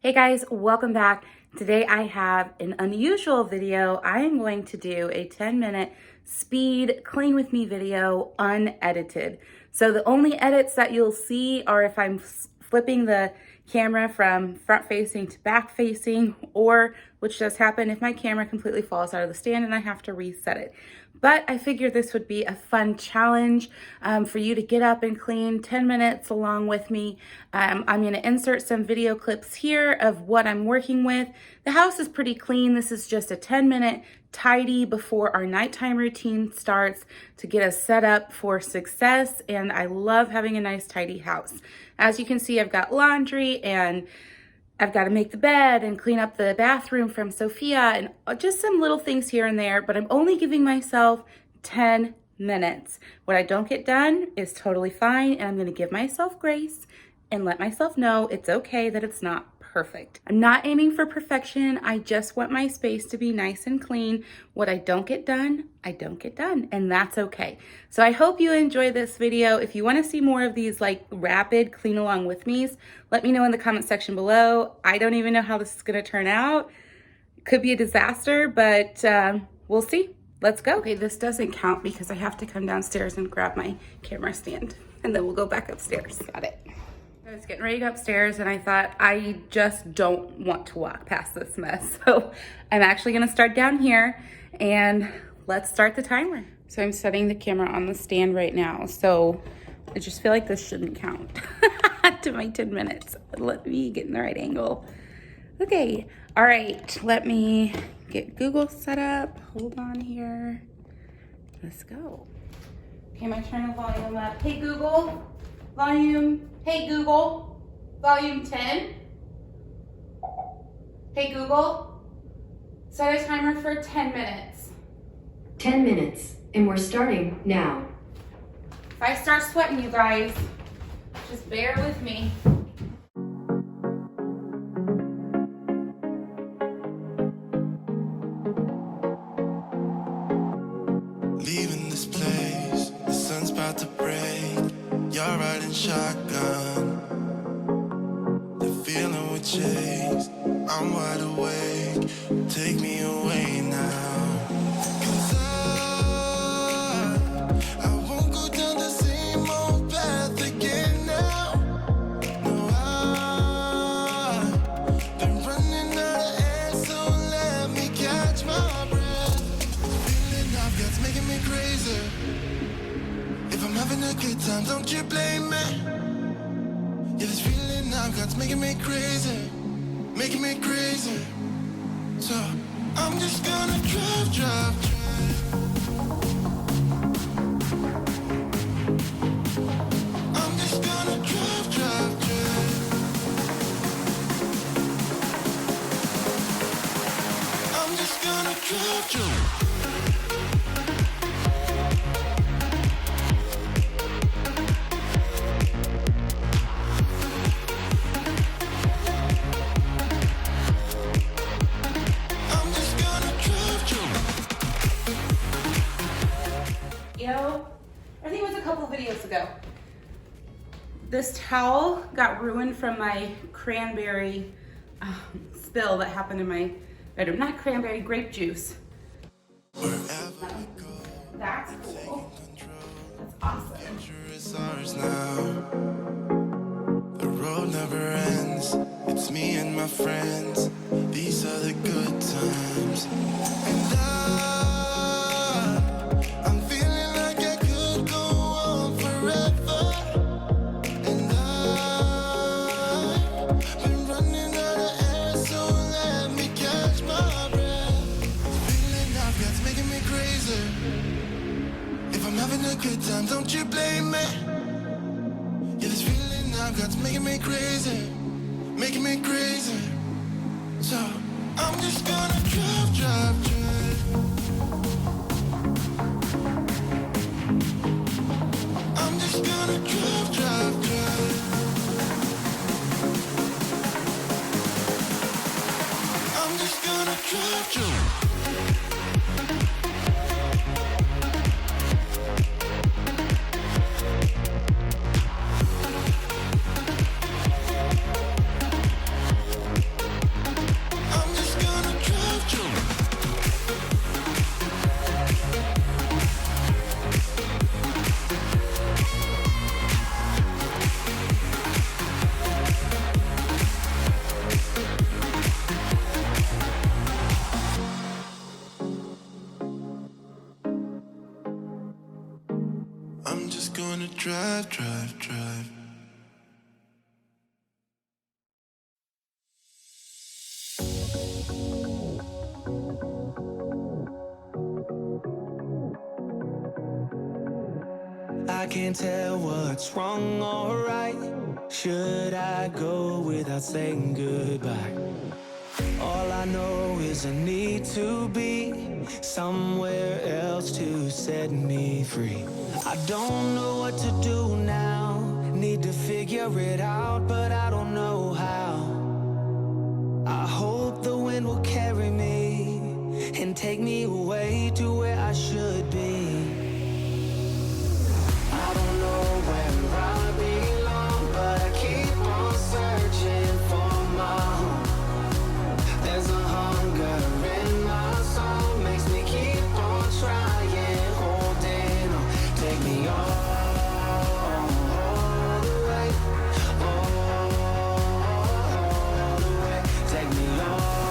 Hey guys, welcome back. Today I have an unusual video. I am going to do a 10-minute speed clean with me video unedited. So the only edits that you'll see are if I'm flipping the camera from front facing to back facing, or which does happen if my camera completely falls out of the stand and I have to reset it. But I figured this would be a fun challenge for you to get up and clean 10 minutes along with me. I'm going to insert some video clips here of what I'm working with. The house is pretty clean. This is just a 10-minute tidy before our nighttime routine starts to get us set up for success. And I love having a nice tidy house. As you can see, I've got laundry and I've got to make the bed and clean up the bathroom from Sophia and just some little things here and there, but I'm only giving myself 10 minutes. What I don't get done is totally fine, and I'm going to give myself grace and let myself know it's okay that it's not perfect. I'm not aiming for perfection. I just want my space to be nice and clean. What I don't get done, I don't get done, and that's okay. So I hope you enjoy this video. If you want to see more of these like rapid clean along with me's, let me know in the comment section below. I don't even know how this is going to turn out. It could be a disaster, but we'll see. Let's go. Okay, this doesn't count because I have to come downstairs and grab my camera stand, and then we'll go back upstairs. Got it. I was getting ready to go upstairs and I thought I just don't want to walk past this mess. So I'm actually gonna start down here and let's start the timer. So I'm setting the camera on the stand right now. So I just feel like this shouldn't count to my 10 minutes. Let me get in the right angle. Okay, all right, let me get Google set up. Hold on here. Let's go. Okay, I'm gonna turn the volume up. Hey Google, volume. Hey Google, volume 10. Hey Google, set a timer for 10 minutes. 10 minutes, and we're starting now. If I start sweating, you guys, just bear with me. Leaving this place, the sun's about to break. You're riding shotgun. The feeling we chase, I'm wide awake. Take me away now. 'Cause I won't go down the same old path again now. No, I've been running out of air, so let me catch my breath. Feeling I've got's making me crazy. If I'm having a good time, don't you blame me. Yeah, this feeling I've got's making me crazy, making me crazy. So I'm just gonna drive. I'm just gonna drive. I'm just gonna drive. I think it was a couple of videos ago. This towel got ruined from my cranberry spill that happened in my bedroom. Not cranberry, grape juice. That's cool. That's awesome. It's ours now. The road never ends. It's me and my friends. These are the good times. And I'm feeling like I could go on forever. And I've been running out of air, so let me catch my breath. Feeling I've got's making me crazy. If I'm having a good time, don't you blame me. Yeah, this feeling I've got's making me crazy, making me crazy. So I'm just gonna drive. I'm just gonna drive. I'm just gonna drive. drive, drive, drive. I can't tell what's wrong or right. Should I go without saying goodbye? All I know is I need to be somewhere else to set me free. I don't know what to do now. Need to figure it out, but I don't know how. I hope the wind will carry me and take me away to where I should be. I don't know where I belong, but I keep on searching for my home. There's a hunger in my soul, makes me keep on trying, holding on. Take me all the way, all the way. Take me all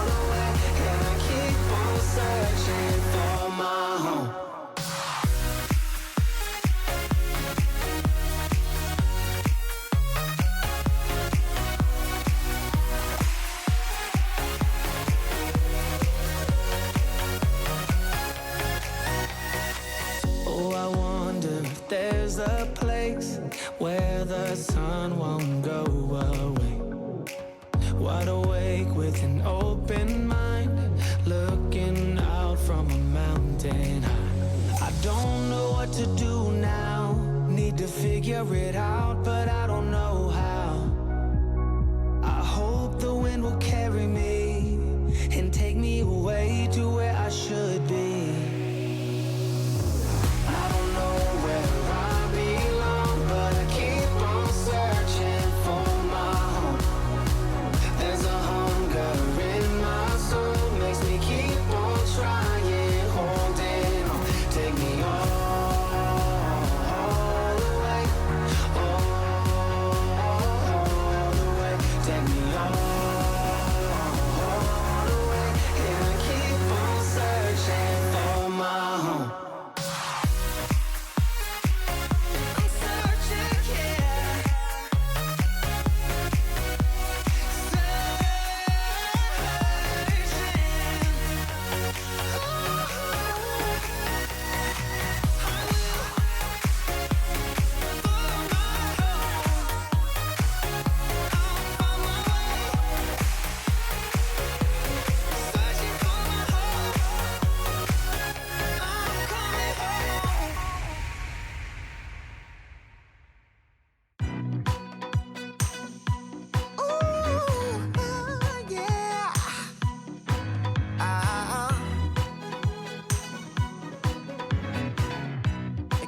the way, and I keep on searching for my home. There's a place where the sun won't go away. Wide awake with an open mind, looking out from a mountain high. I don't know what to do now. Need to figure it out, but I don't know how. I hope the wind will carry me and take me away to where I should be.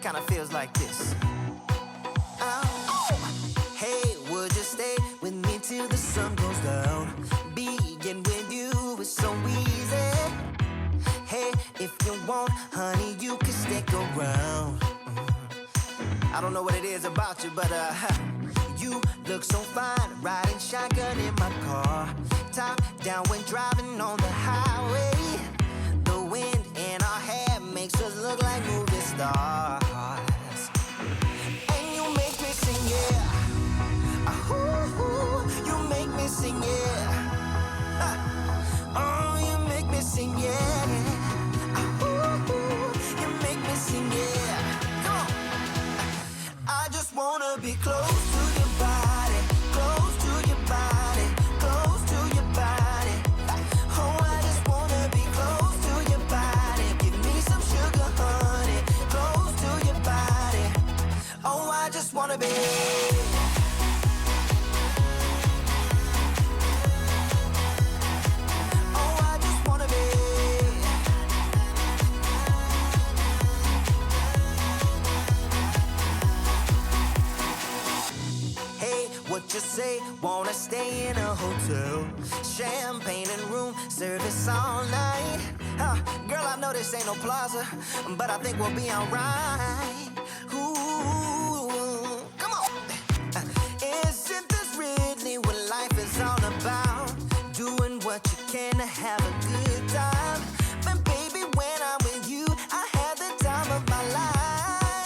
Kinda feels like this. Oh, hey, would you stay with me till the sun goes down? Being with you is so easy. Hey, if you want, honey, you can stick around. I don't know what it is about you, but you look so fine, riding shotgun in my car, top down when driving on the highway. The wind in our hair makes us look like movie stars. And you make me sing, yeah. Ooh, you make me sing, yeah. Oh, you make me sing, yeah. Ooh, you make me sing, yeah. Come on. I just wanna be close to your body, close to your body, close to your body. Oh, I just wanna be close to your body. Give me some sugar, honey, close to your body. Oh, I just wanna be. Oh, I just wanna be. Hey, what you say? Wanna stay in a hotel? Champagne and room service all night. Girl, I know this ain't no plaza, but I think we'll be alright. Ooh, come on. Isn't this really what life is all about? Doing what you can to have a good time. But baby, when I'm with you, I have the time of my life.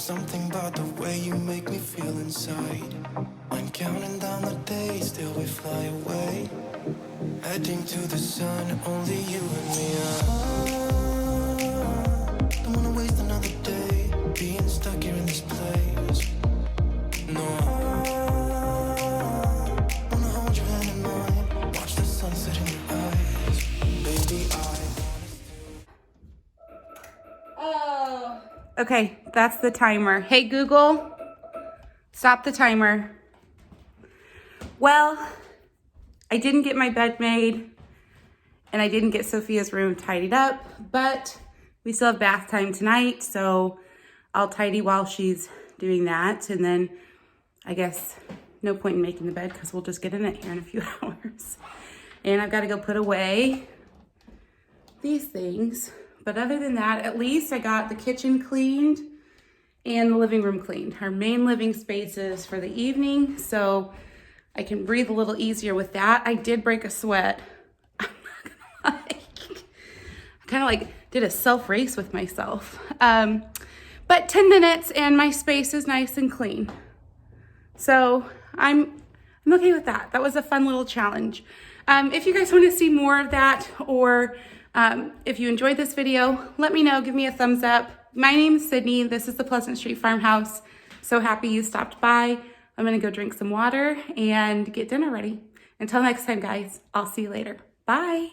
something about the way you make me feel inside. I'm counting down the days till we fly away. Heading to the sun, only you and me. Don't wanna waste another day being stuck here in this place. No, wanna hold your hand in mine, watch the sunset in your eyes. Baby, Oh. Okay, that's the timer. Hey Google, stop the timer. Well, I didn't get my bed made and I didn't get Sophia's room tidied up, but we still have bath time tonight, so I'll tidy while she's doing that. And then I guess no point in making the bed because we'll just get in it here in a few hours. And I've got to go put away these things. But other than that, at least I got the kitchen cleaned and the living room cleaned. Our main living spaces for the evening, so I can breathe a little easier with that. I did break a sweat. I'm not gonna lie. I kind of like did a self-race with myself. But 10 minutes and my space is nice and clean. So I'm okay with that. That was a fun little challenge. If you guys want to see more of that, or if you enjoyed this video, let me know. Give me a thumbs up. My name is Sydney. This is the Pleasant Street Farmhouse. So happy you stopped by. I'm gonna go drink some water and get dinner ready. Until next time, guys, I'll see you later. Bye.